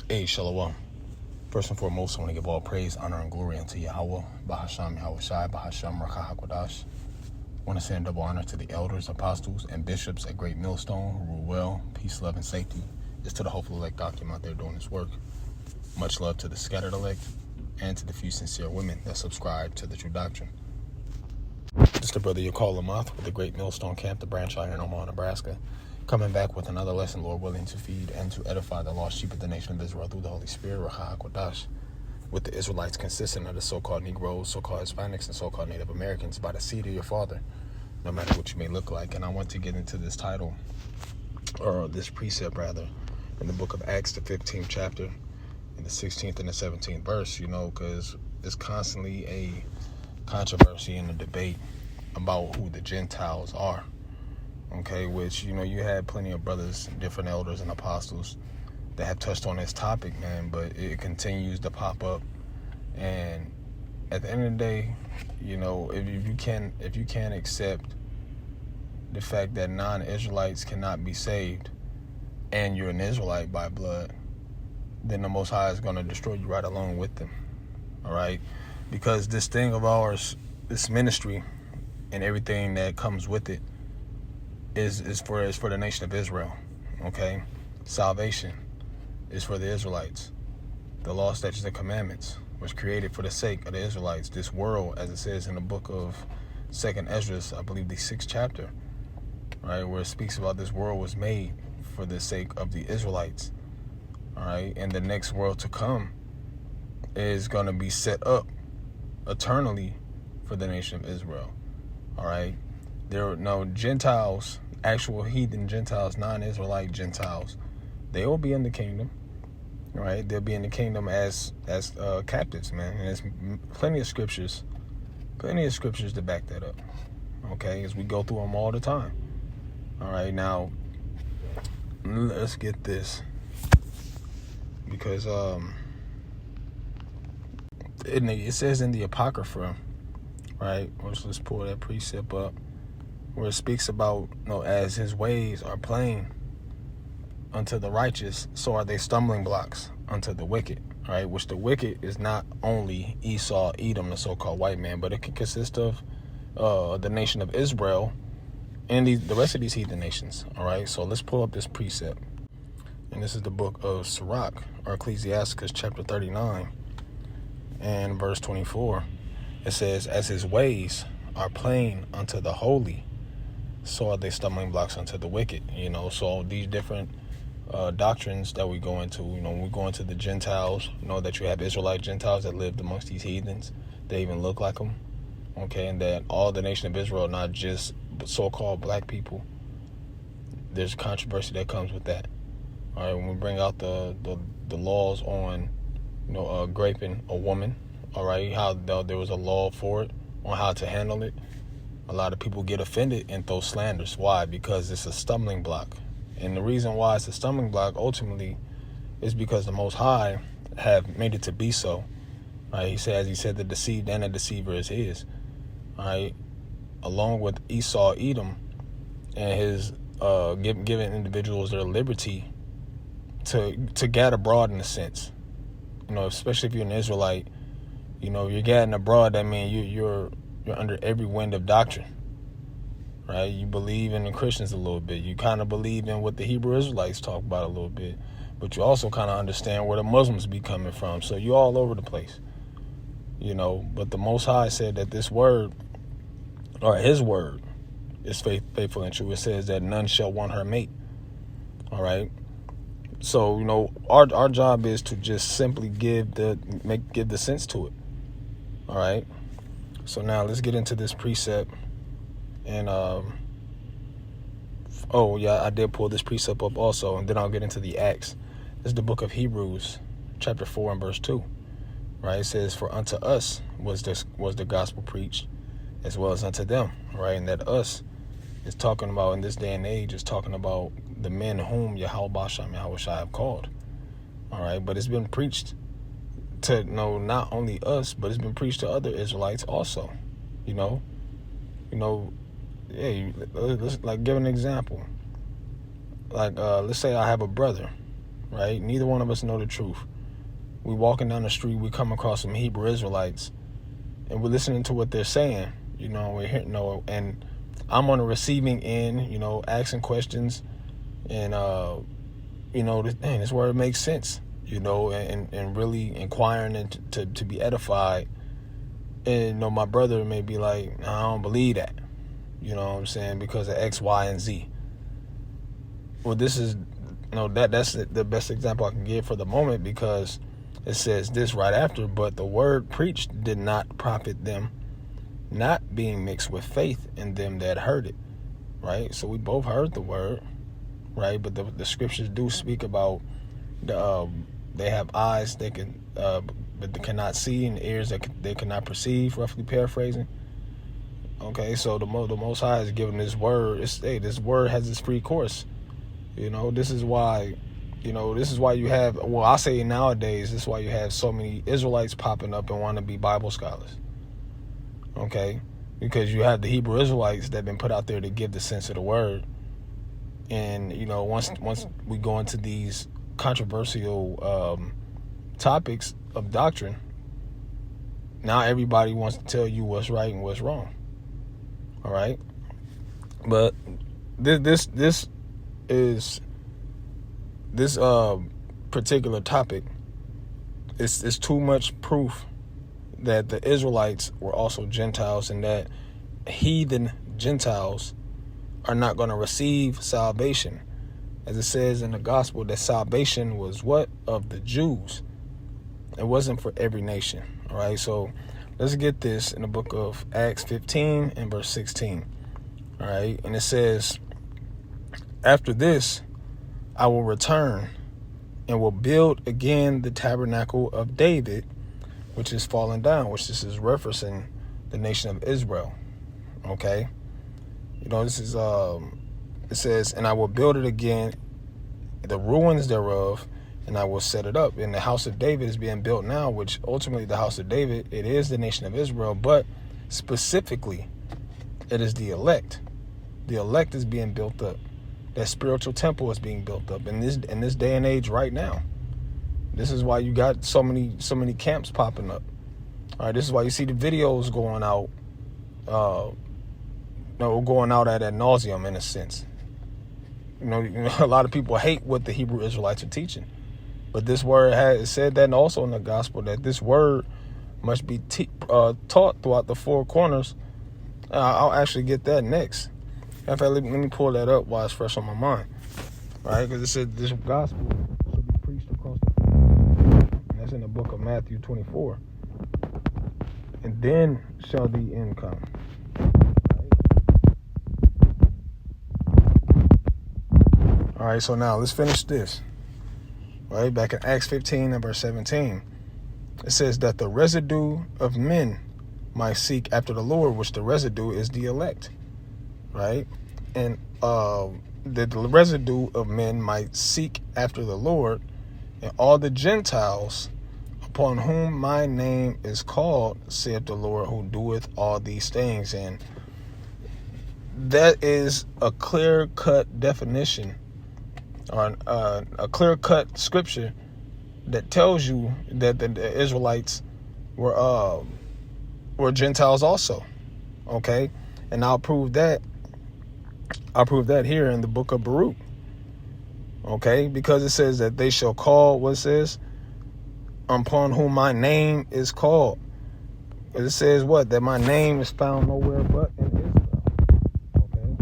Hey, Shalom. First and foremost, I want to give all praise, honor, and glory unto Yahweh, Bahasham Yahweh Shai, Bahasham Rakah HaKodash. I want to send double honor to the elders, apostles, and bishops at Great Millstone who rule well, peace, love, and safety. It's to the hopeful elect document out there doing this work. Much love to the scattered elect and to the few sincere women that subscribe to the true doctrine. It's the brother Yakal Lamoth with the Great Millstone Camp, the branch out here in Omaha, Nebraska. Coming back with another lesson, Lord willing, to feed and to edify the lost sheep of the nation of Israel through the Holy Spirit, Rakah HaKodash, with the Israelites consisting of the so-called Negroes, so-called Hispanics, and so-called Native Americans by the seed of your father, no matter what you may look like. And I want to get into this title, or this precept rather, in the book of Acts, the 15th chapter, in the 16th and the 17th verse, because there's constantly a controversy and a debate about who the Gentiles are. Okay, which, you had plenty of brothers, different elders and apostles that have touched on this topic, man, but it continues to pop up. And at the end of the day, if you can't accept the fact that non-Israelites cannot be saved and you're an Israelite by blood, then the Most High is going to destroy you right along with them. All right? Because this thing of ours, this ministry and everything that comes with it, is for the nation of Israel, okay? Salvation is for the Israelites. The law, statutes, and commandments was created for the sake of the Israelites. This world, as it says in the book of 2nd Ezra, I believe the 6th chapter, right, where it speaks about this world was made for the sake of the Israelites, all right? And the next world to come is going to be set up eternally for the nation of Israel, all right? There are no Gentiles, actual heathen Gentiles, non-Israelite Gentiles. They will be in the kingdom, right? They'll be in the kingdom as captives, man. And there's plenty of scriptures to back that up, okay? As we go through them all the time. All right, now let's get this, because it says in the Apocrypha, right? Let's pull that precept up, where it speaks about, as his ways are plain unto the righteous, so are they stumbling blocks unto the wicked, right? Which the wicked is not only Esau, Edom, the so-called white man, but it can consist of the nation of Israel and the rest of these heathen nations, all right? So let's pull up this precept. And this is the book of Sirach, or Ecclesiasticus, chapter 39, and verse 24. It says, as his ways are plain unto the holy, so are they stumbling blocks unto the wicked. So these different doctrines that we go into, when we go into the Gentiles, that you have Israelite Gentiles that lived amongst these heathens, they even look like them, okay, and that all the nation of Israel, not just so-called black people, there's controversy that comes with that. All right, when we bring out the laws on, raping a woman, all right, how there was a law for it, on how to handle it. A lot of people get offended and throw slanders. Why? Because it's a stumbling block. And the reason why it's a stumbling block ultimately is because the Most High have made it to be so. Right? He said the deceived and the deceiver is his. All right? Along with Esau, Edom, and his giving individuals their liberty to gad abroad in a sense. Especially if you're an Israelite, you're gadding abroad, that means you're under every wind of doctrine, right? You believe in the Christians a little bit. You kind of believe in what the Hebrew Israelites talk about a little bit. But you also kind of understand where the Muslims be coming from. So you're all over the place, But the Most High said that this word, or his word, is faithful and true. It says that none shall want her mate, all right? So, our job is to just simply give the sense to it, all right? So now let's get into this precept. And, I did pull this precept up also, and then I'll get into the Acts. This is the book of Hebrews, chapter 4 and verse 2, right? It says, for unto us was the gospel preached, as well as unto them, right? And that us is talking about, in this day and age, is talking about the men whom Yahweh Shai have called, all right? But it's been preached to not only us, but it's been preached to other Israelites also. Let's like give an example. Like let's say I have a brother, right? Neither one of us know the truth. We walking down the street, we come across some Hebrew Israelites, and we're listening to what they're saying. We're hearing, and I'm on the receiving end, asking questions, and this word makes sense, and really inquiring and to be edified. And my brother may be like, I don't believe that, you know what I'm saying, because of X, Y, and Z. Well, this is that's the best example I can give for the moment, because it says this right after, but the word preached did not profit them, not being mixed with faith in them that heard it, right? So we both heard the word, right? But the scriptures do speak about they have eyes they can, but they cannot see, and ears that they cannot perceive. Roughly paraphrasing. Okay, so the Most High is giving this word. This word has its free course. This is why. This is why you have. Well, I say nowadays, this is why you have so many Israelites popping up and want to be Bible scholars. Okay, because you have the Hebrew Israelites that have been put out there to give the sense of the word. And once we go into these controversial topics of doctrine, now everybody wants to tell you what's right and what's wrong. All right, but this particular topic is too much proof that the Israelites were also Gentiles, and that heathen Gentiles are not going to receive salvation. As it says in the gospel, that salvation was what? Of the Jews. It wasn't for every nation. All right, so let's get this in the book of Acts 15 and verse 16. All right, and it says, after this, I will return and will build again the tabernacle of David, which is fallen down, which this is referencing the nation of Israel. Okay, this is it says, and I will build it again, the ruins thereof, and I will set it up. And the house of David is being built now, which ultimately the house of David, it is the nation of Israel, but specifically it is the elect. The elect is being built up. That spiritual temple is being built up in this day and age right now. This is why you got so many camps popping up. All right, this is why you see the videos going out, going out at nauseum in a sense. A lot of people hate what the Hebrew Israelites are teaching, but this word has said that, and also in the gospel, that this word must be taught throughout the four corners. I'll actually get that next. In fact, let me pull that up while it's fresh on my mind. Right, because it said this gospel should be preached across the four corners. And that's in the book of Matthew 24. And then shall the end come. All right, so now let's finish this. Right, back in Acts 15 and verse 17, it says that the residue of men might seek after the Lord, which the residue is the elect. Right, and the residue of men might seek after the Lord, and all the Gentiles upon whom my name is called, saith the Lord, who doeth all these things. And that is a clear-cut definition, or a clear-cut scripture that tells you that the Israelites were Gentiles also. Okay, and I'll prove that here in the book of Baruch. Okay, because it says that they shall call, what it says, upon whom my name is called. It says what? That my name is found nowhere but in Israel. Okay.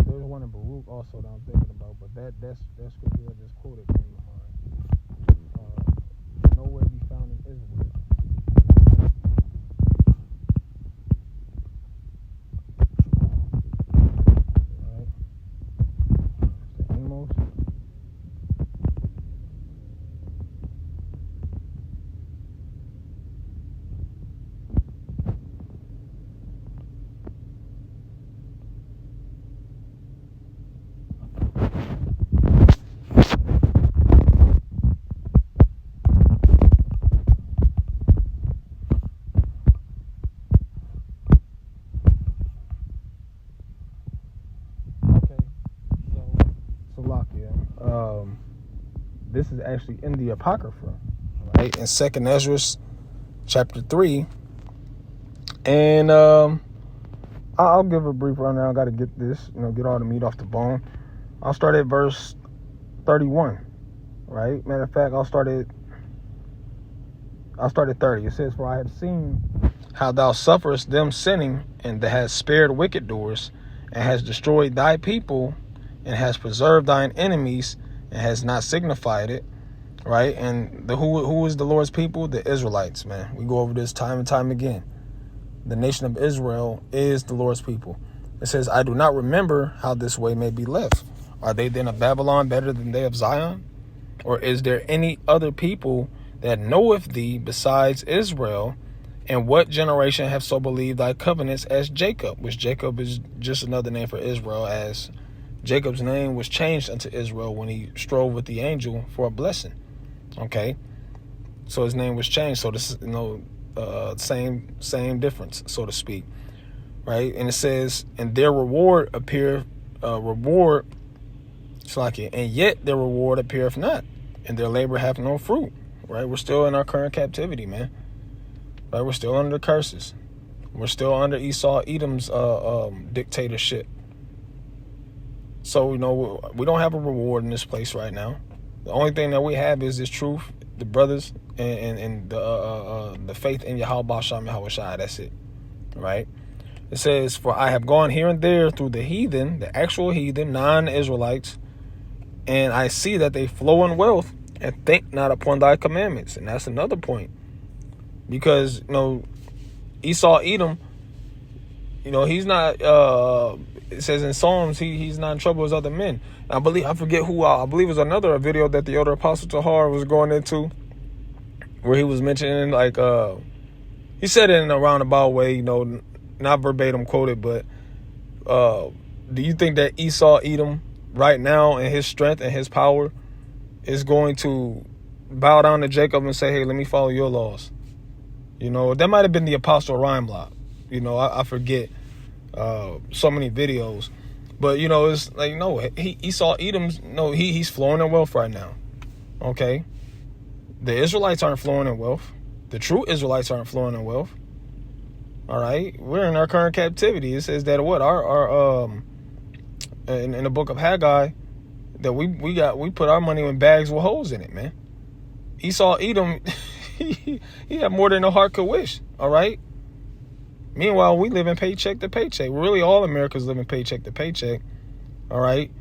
There's one in Baruch also that I'm thinking about, but that scripture I just quoted came to mind. Nowhere be found in Israel. this is actually in the Apocrypha, right? In 2nd Ezra chapter 3. And I'll give a brief rundown. I got to get this, get all the meat off the bone. I'll start at verse 31, right? Matter of fact, I'll start at 30. It says, "For I have seen how thou sufferest them sinning, and that hast spared wicked doers, and hast destroyed thy people, and hast preserved thine enemies, and has not signified it," right? And who is the Lord's people? The Israelites, man. We go over this time and time again. The nation of Israel is the Lord's people. It says, "I do not remember how this way may be left. Are they then of Babylon better than they of Zion? Or is there any other people that knoweth thee besides Israel? And what generation have so believed thy covenants as Jacob?" Which Jacob is just another name for Israel, as Jacob's name was changed unto Israel when he strove with the angel for a blessing. Okay, so his name was changed. So this is same difference, so to speak, right? And it says, "And their reward appear and yet their reward appeareth not, and their labor hath no fruit." Right? We're still in our current captivity, man. Right? We're still under curses. We're still under Esau Edom's dictatorship. So we don't have a reward in this place right now. The only thing that we have is this truth, the brothers, and the faith in Yahweh Shem Yahweh Shai. That's it. Right? It says, "For I have gone here and there through the heathen, the actual heathen, non-Israelites, and I see that they flow in wealth and think not upon thy commandments." And that's another point. Because, Esau Edom, he's not, it says in Psalms, he's not in trouble as other men. I believe it was another video that the elder Apostle Tahar was going into, where he was mentioning, he said it in a roundabout way, not verbatim quoted, but do you think that Esau Edom right now in his strength and his power is going to bow down to Jacob and say, "Hey, let me follow your laws"? That might have been the Apostle Rhyme Block. I forget so many videos. But, it's like, no, Esau Edom's, he's flowing in wealth right now. Okay? The Israelites aren't flowing in wealth. The true Israelites aren't flowing in wealth. All right? We're in our current captivity. It says that in the book of Haggai, that we put our money in bags with holes in it, man. Esau Edom, he had more than a heart could wish. All right? Meanwhile, we live in paycheck to paycheck. Really, all Americans live in paycheck to paycheck. All right?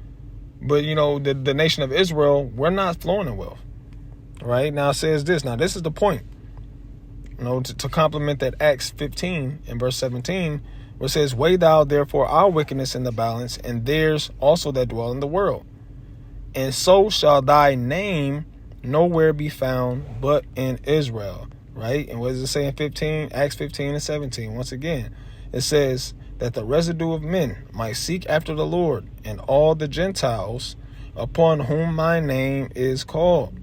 But, the nation of Israel, we're not flowing in wealth. All right? Now, it says this. Now, this is the point. To complement that Acts 15 and verse 17, where it says, "Weigh thou therefore our wickedness in the balance, and theirs also that dwell in the world. And so shall thy name nowhere be found but in Israel." Right? And what does it say in Acts 15 and 17? Once again, it says that the residue of men might seek after the Lord, and all the Gentiles upon whom my name is called,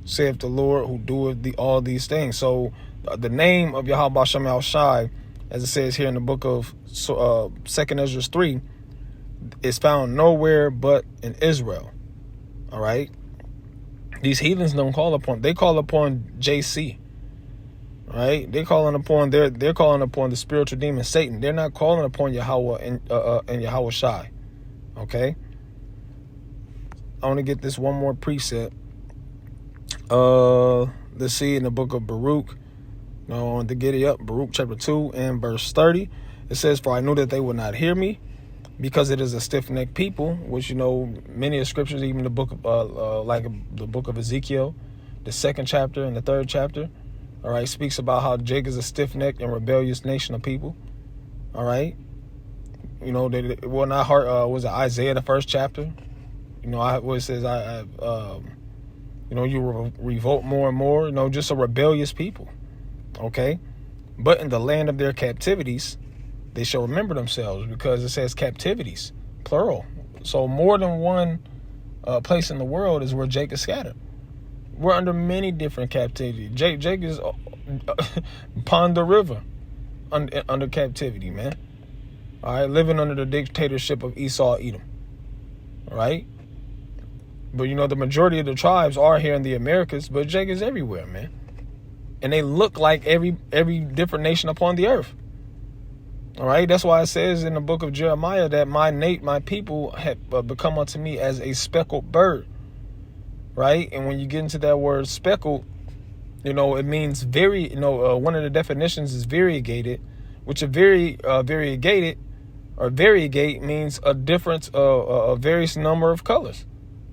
saith the Lord who doeth all these things. So the name of Yahweh Shem Yahweh Shai, as it says here in the book of 2nd Ezra 3, is found nowhere but in Israel. All right? These heathens don't call upon, they call upon JC. Right? They're calling upon the spiritual demon Satan. They're not calling upon Yahweh and Yahweh Shai. Okay? I want to get this one more precept. Let's see in the book of Baruch. I want to get it up. Baruch chapter 2 and verse 30. It says, "For I knew that they would not hear me, because it is a stiff-necked people," which, many of the scriptures, even the book of, like the book of Ezekiel, the 2nd chapter and the 3rd chapter, all right, speaks about how Jacob is a stiff-necked and rebellious nation of people. All right. They will not heart, was it Isaiah, the 1st chapter? Where it says, you revolt more and more, just a rebellious people. Okay. But in the land of their captivities, they shall remember themselves, because it says captivities, plural. So more than one place in the world is where Jacob scattered. We're under many different captivity. Jake is upon the river under captivity, man. All right, living under the dictatorship of Esau Edom. All right. But, you know, the majority of the tribes are here in the Americas, but Jacob's everywhere, man. And they look like every different nation upon the earth. All right, that's why it says in the book of Jeremiah that my people have become unto me as a speckled bird. Right, and when you get into that word speckled, you know, it means one of the definitions is variegated, which variegate means a difference, a various number of colors.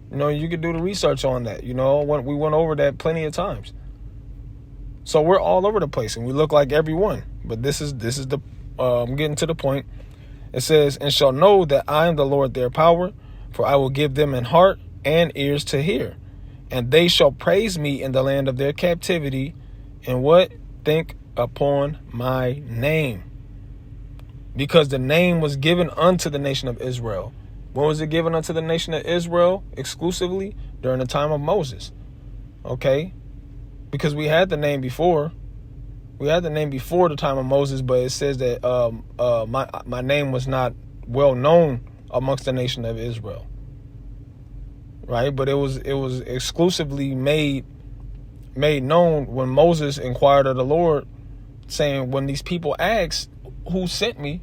You know, you could do the research on that. You know, we went over that plenty of times. So we're all over the place, and we look like everyone. But this is the I'm getting to the point. It says, "And shall know that I am the Lord their power, for I will give them an heart and ears to hear, and they shall praise me in the land of their captivity, and what? Think upon my name." Because the name was given unto the nation of Israel. When was it given unto the nation of Israel? Exclusively during the time of Moses. Okay? Because we had the name before. We had the name before the time of Moses, but it says that my name was not well known amongst the nation of Israel. Right? But it was exclusively made known when Moses inquired of the Lord, saying, when these people ask, who sent me,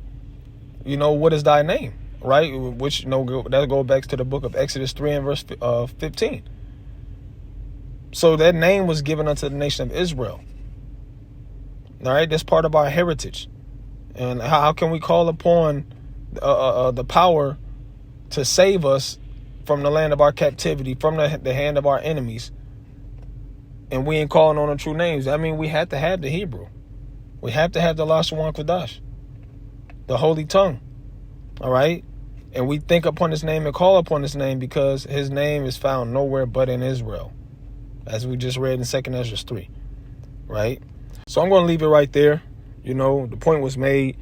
you know, what is thy name? Right? Which, you know, that goes back to the book of Exodus 3 and verse 15. So that name was given unto the nation of Israel. All right, that's part of our heritage. And how can we call upon the power to save us from the land of our captivity, from the hand of our enemies, and we ain't calling on the true names? I mean, we have to have the Hebrew. We have to have the Lashon Kodash, the holy tongue. All right? And we think upon his name and call upon his name because his name is found nowhere but in Israel, as we just read in 2 Ezra 3. Right? So I'm going to leave it right there. You know, the point was made.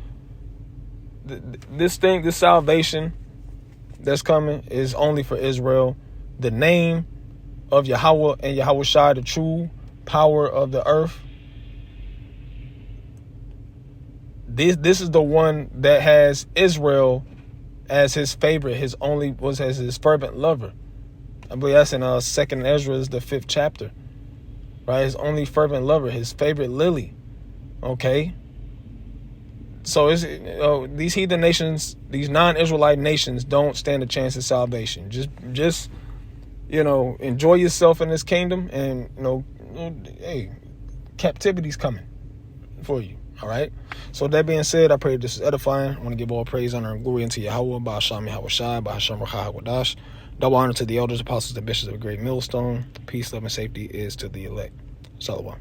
This salvation that's coming is only for Israel. The name of Yahweh and Yahweh Shai, the true power of the earth. This is the one that has Israel as his favorite, as his fervent lover. I believe that's in 2 Ezra, the 5th chapter. Right, his only fervent lover, his favorite lily. Okay. So these heathen nations, these non-Israelite nations, don't stand a chance at salvation. Just you know, enjoy yourself in this kingdom, and you know, hey, captivity's coming for you. All right. So that being said, I pray this is edifying. I want to give all praise, honor, and glory unto Yahweh, Ba'asham Yahweh Shai, Ba'asham Rakah HaKodash. Double honor to the elders, apostles, and bishops of a great millstone. Peace, love, and safety is to the elect. Salawam.